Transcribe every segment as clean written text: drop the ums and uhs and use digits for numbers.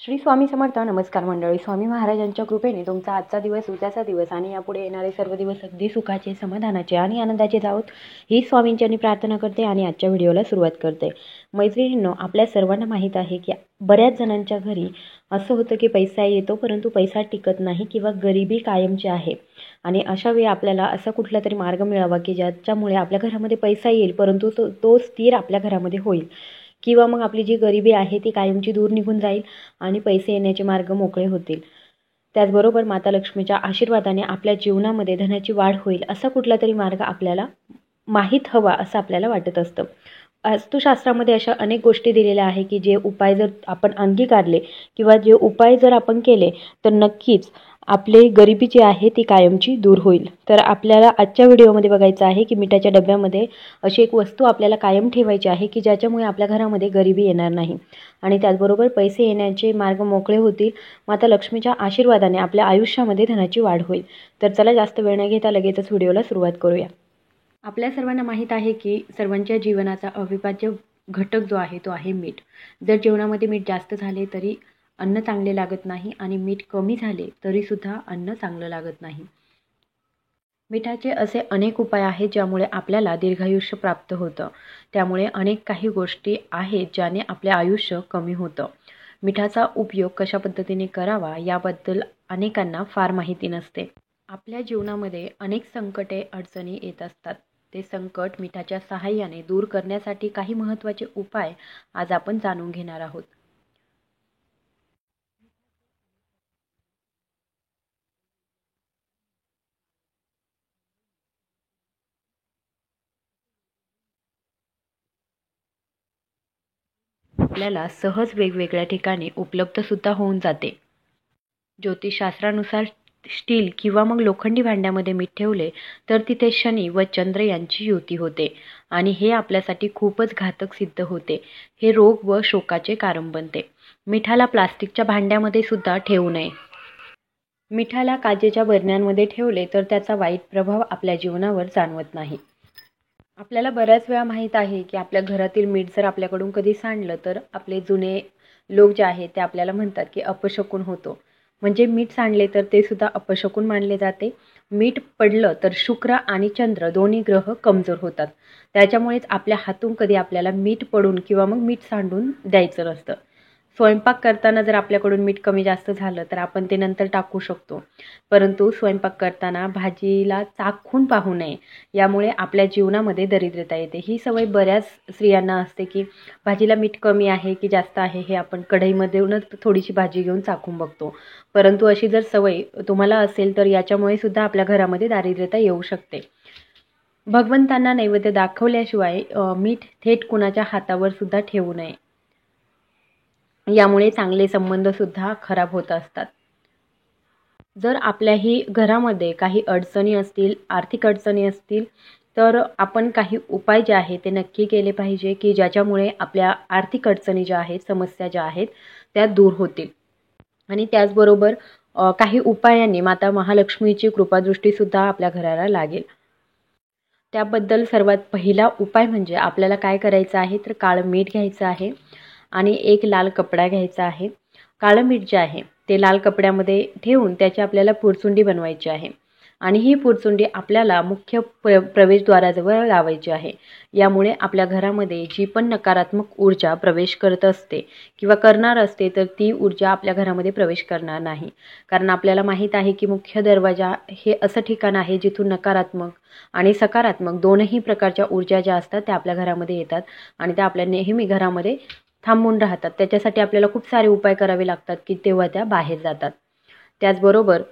श्री स्वामी समर्थ. नमस्कार मंडळी. स्वामी महाराजांच्या कृपेने तुमचा आजचा दिवस, उद्याचा दिवस आणि यापुढे येणारे सर्व दिवस अगदी सुखाचे, समाधानाचे आणि आनंदाचे जावोत ही स्वामींची प्रार्थना करते आणि आजच्या व्हिडिओला सुरुवात करते. मैत्रिणींनो, आपल्या सर्वांना माहीत आहे की बऱ्याच जणांच्या घरी असं होतं की पैसा येतो परंतु पैसा टिकत नाही किंवा गरिबी कायमची आहे. आणि अशा वेळी आपल्याला असा कुठला तरी मार्ग मिळावा की ज्याच्यामुळे आपल्या घरामध्ये पैसा येईल परंतु तो स्थिर आपल्या घरामध्ये होईल, किंवा मग आपली जी गरिबी आहे ती कायमची दूर निघून जाईल आणि पैसे येण्याचे मार्ग मोकळे होतील. त्याचबरोबर माता लक्ष्मीच्या आशीर्वादाने आपल्या जीवनामध्ये धनाची वाढ होईल असा कुठला तरी मार्ग आपल्याला माहीत हवा असं आपल्याला वाटत असतं. वास्तुशास्त्रामध्ये अशा अनेक गोष्टी दिलेल्या आहे की जे उपाय जर आपण अंगीकारले किंवा जे उपाय जर आपण केले तर नक्कीच आपली गरिबी जी आहे ती कायमची दूर होईल. तर आपल्याला आजच्या व्हिडिओमध्ये बघायचं आहे की मिठाच्या डब्यामध्ये अशी एक वस्तू आपल्याला कायम ठेवायची आहे की ज्याच्यामुळे आपल्या घरामध्ये गरिबी येणार नाही आणि त्याचबरोबर पैसे येण्याचे मार्ग मोकळे होतील. माता लक्ष्मीच्या आशीर्वादाने आपल्या आयुष्यामध्ये धनाची वाढ होईल. तर चला जास्त वेळ न घेता लगेचच व्हिडिओला सुरुवात करूया. आपल्या सर्वांना माहीत आहे की सर्वांच्या जीवनाचा अविभाज्य घटक जो आहे तो आहे मीठ. जर जेवणामध्ये मीठ जास्त झाले तरी अन्न चांगले लागत नाही आणि मीठ कमी झाले तरीसुद्धा अन्न चांगलं लागत नाही. मिठाचे असे अनेक उपाय आहेत ज्यामुळे आपल्याला दीर्घायुष्य प्राप्त होतं. त्यामुळे अनेक काही गोष्टी आहेत ज्याने आपले आयुष्य कमी होतं. मिठाचा उपयोग कशा पद्धतीने करावा याबद्दल अनेकांना फार माहिती नसते. आपल्या जीवनामध्ये अनेक संकटे अडचणी येत असतात. ते संकट मिठाच्या सहाय्याने दूर करण्यासाठी काही महत्त्वाचे उपाय आज आपण जाणून घेणार आहोत. आपल्याला सहज वेगवेगळ्या ठिकाणी उपलब्ध सुद्धा होऊन जाते. ज्योतिषशास्त्रानुसार स्टील किंवा मग लोखंडी भांड्यामध्ये मीठ ठेवले तर तिथे शनी व चंद्र यांची युती होते आणि हे आपल्यासाठी खूपच घातक सिद्ध होते. हे रोग व शोकाचे कारण बनते. मिठाला प्लास्टिकच्या भांड्यामध्ये सुद्धा ठेवू नये. मिठाला काचेच्या बरण्यांमध्ये ठेवले तर त्याचा वाईट प्रभाव आपल्या जीवनावर जाणवत नाही. आपल्याला बऱ्याच वेळा माहीत आहे की आपल्या घरातील मीठ जर आपल्याकडून कधी सांडलं तर आपले जुने लोक जे आहेत ते आपल्याला म्हणतात की अपशकुन होतो. म्हणजे मीठ सांडले तर ते सुद्धा अपशकुन मानले जाते. मीठ पडलं तर शुक्र आणि चंद्र दोन्ही ग्रह कमजोर होतात. त्याच्यामुळेच आपल्या हातून कधी आपल्याला मीठ पडून किंवा मग मीठ सांडून द्यायचं नसतं. स्वयंपाक करताना जर आपल्याकडून मीठ कमी जास्त झालं तर आपण ते नंतर टाकू शकतो, परंतु स्वयंपाक करताना भाजीला चाखून पाहू नये. यामुळे आपल्या जीवनामध्ये दरिद्रता येते. ही सवय बऱ्याच स्त्रियांना असते की भाजीला मीठ कमी आहे की जास्त आहे हे आपण कढईमधूनच थोडीशी भाजी घेऊन चाखून बघतो. परंतु अशी जर सवय तुम्हाला असेल तर याच्यामुळे सुद्धा आपल्या घरामध्ये दारिद्र्यता येऊ शकते. भगवंतांना नैवेद्य दाखवल्याशिवाय मीठ थेट कुणाच्या हातावर सुद्धा ठेवू नये. यामुळे चांगले संबंध सुद्धा खराब होत असतात. जर आपल्याही घरामध्ये काही अडचणी असतील, आर्थिक अडचणी असतील तर आपण काही उपाय जे आहेत ते नक्की केले पाहिजे की ज्याच्यामुळे आपल्या आर्थिक अडचणी ज्या आहेत, समस्या ज्या आहेत त्या दूर होतील. आणि त्याचबरोबर काही उपायांनी माता महालक्ष्मीची कृपादृष्टी सुद्धा आपल्या घराला लागेल. त्याबद्दल सर्वात पहिला उपाय म्हणजे आपल्याला काय करायचं आहे तर काळं मीठ घ्यायचं आहे आणि एक लाल कपडा घ्यायचा आहे. काळं मीठ जे आहे ते लाल कपड्यामध्ये ठेवून त्याची आपल्याला पुरचुंडी बनवायची आहे आणि ही पुरचुंडी आपल्याला मुख्य प्रवेशद्वाराजवळ लावायची आहे. यामुळे आपल्या घरामध्ये जी पण नकारात्मक ऊर्जा प्रवेश करत असते किंवा करणार असते तर ती ऊर्जा आपल्या घरामध्ये प्रवेश करणार नाही. कारण आपल्याला माहीत आहे की मुख्य दरवाजा हे असं ठिकाण आहे जिथून नकारात्मक आणि सकारात्मक दोनही प्रकारच्या ऊर्जा ज्या असतात त्या आपल्या घरामध्ये येतात आणि त्या आपल्या नेहमी घरामध्ये थांबून राहतात. त्याच्यासाठी आपल्याला खूप सारे उपाय करावे लागतात की तेव्हा त्या बाहेर जातात. त्याचबरोबर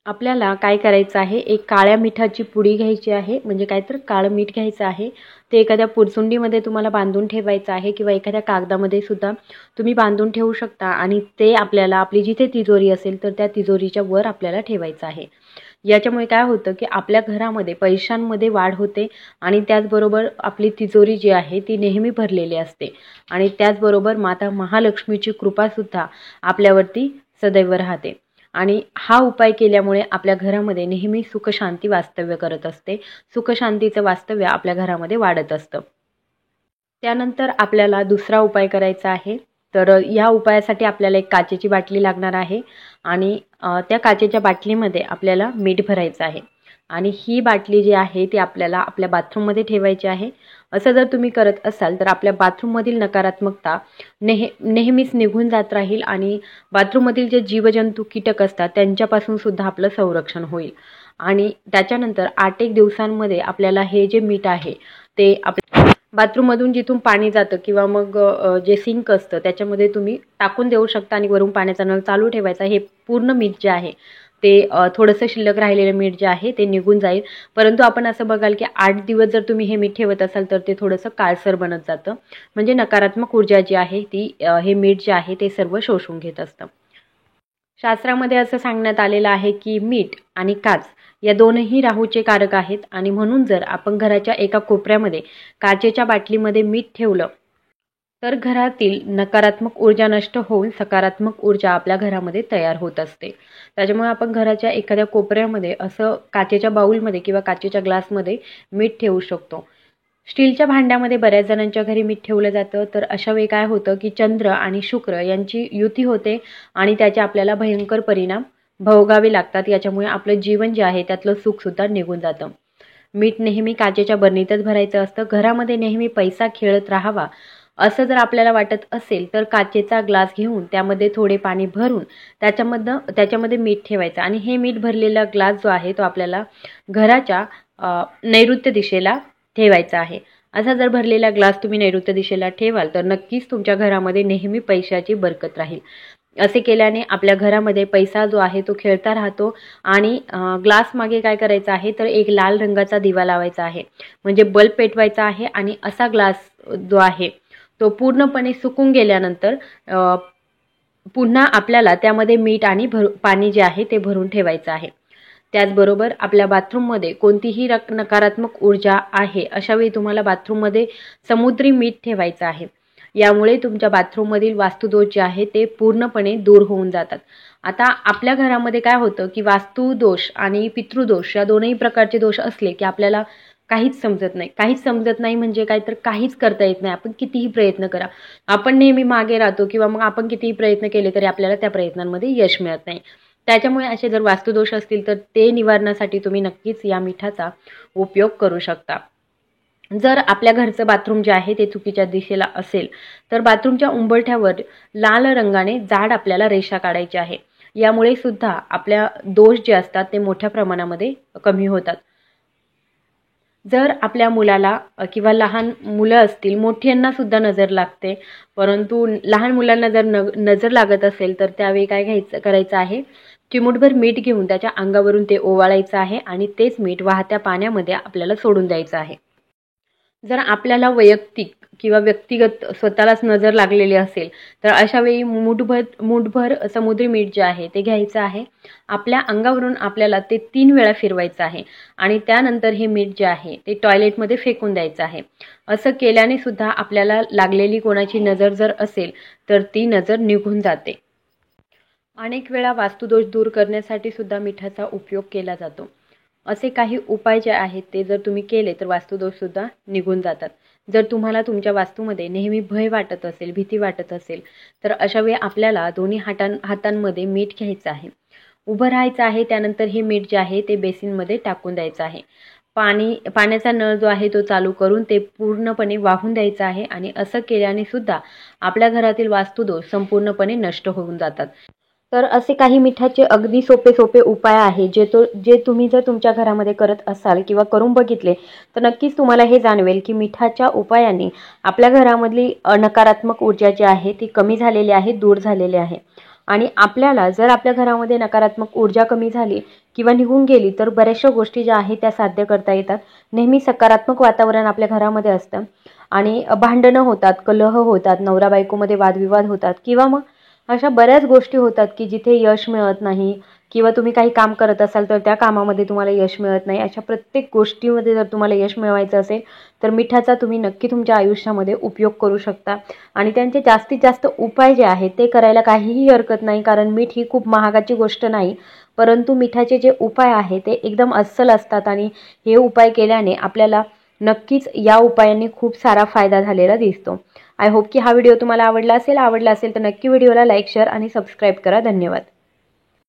आपल्याला काय करायचं आहे, एक काळ्या मिठाची पुडी घ्यायची आहे. म्हणजे काय तर काळं मीठ घ्यायचं आहे. ते एखाद्या पुरचुंडीमध्ये तुम्हाला बांधून ठेवायचं आहे किंवा एखाद्या कागदामध्ये सुद्धा तुम्ही बांधून ठेवू शकता आणि ते आपल्याला आपली जिथे तिजोरी असेल तर त्या तिजोरीच्या वर आपल्याला ठेवायचं आहे. याच्यामुळे काय होतं की आपल्या घरामध्ये पैशांमध्ये वाढ होते आणि त्याचबरोबर आपली तिजोरी जी आहे ती नेहमी भरलेली असते आणि त्याचबरोबर माता महालक्ष्मीची कृपासुद्धा आपल्यावरती सदैव राहते. आणि हा उपाय केल्यामुळे आपल्या घरामध्ये नेहमी सुखशांती वास्तव्य करत असते. सुखशांतीचं वास्तव्य आपल्या घरामध्ये वाढत असतं. त्यानंतर आपल्याला दुसरा उपाय करायचा आहे. तर या उपायासाठी आपल्याला एक काचेची बाटली लागणार आहे आणि त्या काचेच्या बाटलीमध्ये आपल्याला मीठ भरायचं आहे आणि ही बाटली जी आहे ती आपल्याला आपल्या बाथरूममध्ये ठेवायची आहे. असं जर तुम्ही करत असाल तर आपल्या बाथरूममधील नकारात्मकता नेहमीच निघून जात राहील आणि बाथरूममधील जे जीवजंतू कीटक असतात त्यांच्यापासून सुद्धा आपलं संरक्षण होईल. आणि त्याच्यानंतर 8-1 दिवसांमध्ये आपल्याला हे जे मीठ आहे ते बाथरूममधून जिथून पाणी जातं किंवा मग जे सिंक असतं त्याच्यामध्ये तुम्ही टाकून देऊ शकता आणि वरून पाण्याचा नळ चालू ठेवायचा. हे पूर्ण मीठ जे आहे ते थोडंसं शिल्लक राहिलेलं मीठ जे आहे ते निघून जाईल. परंतु आपण असं बघाल की 8 दिवस जर तुम्ही हे मीठ ठेवत असाल तर ते थोडंसं काळसर बनत जातं. म्हणजे नकारात्मक ऊर्जा जी आहे ती हे मीठ जे आहे ते सर्व शोषून घेत असतं. शास्त्रामध्ये असं सांगण्यात आलेलं आहे की मीठ आणि काच या दोनही राहूचे कारक आहेत आणि म्हणून जर आपण घराच्या एका कोपऱ्यामध्ये काचेच्या बाटलीमध्ये मीठ ठेवलं तर घरातील नकारात्मक ऊर्जा नष्ट होऊन सकारात्मक ऊर्जा आपल्या घरामध्ये तयार होत असते. त्याच्यामुळे आपण घराच्या एखाद्या कोपऱ्यामध्ये असं काचेच्या बाउलमध्ये किंवा काचेच्या ग्लासमध्ये मीठ ठेवू शकतो. स्टीलच्या भांड्यामध्ये बऱ्याच जणांच्या घरी मीठ ठेवलं जातं. तर अशा वेळी काय होतं की चंद्र आणि शुक्र यांची युती होते आणि त्याचे आपल्याला भयंकर परिणाम भोगावे लागतात. याच्यामुळे आपलं जीवन जे आहे त्यातलं सुखसुद्धा निघून जातं. मीठ नेहमी काचेच्या बरणीतच भरायचं असतं. घरामध्ये नेहमी पैसा खेळत राहावा असं जर आपल्याला वाटत असेल तर काचेचा ग्लास घेऊन त्यामध्ये थोडे पाणी भरून त्याच्यामध्ये मीठ ठेवायचं आणि हे मीठ भरलेला ग्लास जो आहे तो आपल्याला घराच्या नैऋत्य दिशेला ठेवायचा आहे. असा जर भरलेला ग्लास तुम्ही नैऋत्य दिशेला ठेवाल तर नक्कीच तुमच्या घरामध्ये नेहमी पैशाची बरकत राहील. असे केल्याने आपल्या घरामध्ये पैसा जो आहे तो खेळता राहतो. आणि ग्लास मागे काय करायचं आहे तर एक लाल रंगाचा दिवा लावायचा आहे म्हणजे बल्ब पेटवायचा आहे आणि असा ग्लास जो आहे तो पूर्णपणे सुकून गेल्यानंतर पुन्हा आपल्याला त्यामध्ये मीठ आणि पाणी जे आहे ते भरून ठेवायचं आहे. त्याचबरोबर आपल्या बाथरूममध्ये कोणतीही नकारात्मक ऊर्जा आहे अशा वेळी तुम्हाला बाथरूममध्ये समुद्री मीठ ठेवायचं आहे. यामुळे तुमच्या बाथरूममधील वास्तुदोष जे आहे ते पूर्णपणे दूर होऊन जातात. आता आपल्या घरामध्ये काय होतं की वास्तुदोष आणि पितृदोष या दोनही प्रकारचे दोष असले की आपल्याला काहीच समजत नाही म्हणजे काय तर काहीच करता येत नाही. आपण कितीही प्रयत्न करा, आपण नेहमी मागे राहतो किंवा मग आपण कितीही प्रयत्न केले तरी आपल्याला त्या प्रयत्नांमध्ये यश मिळत नाही. त्याच्यामुळे असे जर वास्तुदोष असतील तर ते निवारणासाठी तुम्ही नक्कीच या मिठाचा उपयोग करू शकता. जर आपल्या घरचं बाथरूम जे आहे ते चुकीच्या दिशेला असेल तर बाथरूमच्या उंबरठ्यावर लाल रंगाने जाड आपल्याला रेषा काढायची आहे. यामुळे सुद्धा आपल्या दोष जे असतात ते मोठ्या प्रमाणामध्ये कमी होतात. जर आपल्या मुलाला किंवा लहान मुलं असतील, मोठ्यांना सुद्धा नजर लागते, परंतु लहान मुलांना जर नजर लागत असेल तर त्यावेळी काय करायचं आहे, चिमूटभर मीठ घेऊन त्याच्या अंगावरून ते ओवाळायचं आहे आणि तेच मीठ वाहत्या पाण्यामध्ये आपल्याला सोडून द्यायचं आहे. जर आपल्याला वैयक्तिक किंवा व्यक्तिगत स्वतःलाच नजर लागलेली असेल तर अशा वेळी मूठभर समुद्री मीठ जे आहे ते घ्यायचं आहे. आपल्या अंगावरून आपल्याला ते 3 वेळा फिरवायचं आहे आणि त्यानंतर हे मीठ जे आहे ते टॉयलेटमध्ये फेकून द्यायचं आहे. असं केल्याने सुद्धा आपल्याला लागलेली कोणाची नजर जर असेल तर ती नजर निघून जाते. अनेक वेळा वास्तुदोष दूर करण्यासाठी सुद्धा मिठाचा उपयोग केला जातो. असे काही उपाय जे आहेत ते जर तुम्ही केले तर वास्तुदोष सुद्धा निघून जातात. जर तुम्हाला तुमच्या वास्तूमध्ये नेहमी भय वाटत असेल, भीती वाटत असेल तर अशा वेळी आपल्याला दोन्ही हातांमध्ये मीठ घ्यायचं आहे, उभं राहायचं आहे. त्यानंतर हे मीठ जे आहे ते बेसिनमध्ये टाकून द्यायचं आहे. पाण्याचा नळ जो आहे तो चालू करून ते पूर्णपणे वाहून द्यायचं आहे आणि असं केल्याने सुद्धा आपल्या घरातील वास्तुदोष संपूर्णपणे नष्ट होऊन जातात. तर असे काही मिठाचे अगदी सोपे उपाय आहे जे तुम्ही जर तुमच्या घरामध्ये करत असाल किंवा करून बघितले तर नक्कीच तुम्हाला हे जाणवेल की मिठाच्या उपायाने आपल्या घरामधली नकारात्मक ऊर्जा जी आहे ती कमी झालेली आहे, दूर झालेली आहे. आणि आपल्याला जर आपल्या घरामध्ये नकारात्मक ऊर्जा कमी झाली किंवा निघून गेली तर बऱ्याचशा गोष्टी ज्या आहेत त्या साध्य करता येतात. नेहमी सकारात्मक वातावरण आपल्या घरामध्ये असतं आणि भांडणं होतात, कलह होतात, नवरा बायकोमध्ये वादविवाद होतात किंवा मग अशा बऱ्याच गोष्टी होतात की जिथे यश मिळत नाही किंवा तुम्ही काही काम करत असाल तर त्या कामामध्ये तुम्हाला यश मिळत नाही. अशा प्रत्येक गोष्टीमध्ये जर तुम्हाला यश मिळवायचं असेल तर मिठाचा तुम्ही नक्की तुमच्या आयुष्यामध्ये उपयोग करू शकता. आणि त्यांचे जास्तीत जास्त उपाय जे आहेत ते करायला काहीही हरकत नाही, कारण मीठ ही खूप महागाची गोष्ट नाही. परंतु मिठाचे जे उपाय आहे ते एकदम अस्सल असतात आणि हे उपाय केल्याने आपल्याला नक्कीच या उपायांनी खूप सारा फायदा झालेला दिसतो. आय होप की हा व्हिडिओ तुम्हाला आवडला असेल तर नक्की व्हिडिओला लाईक शेअर आणि सबस्क्राईब करा. धन्यवाद.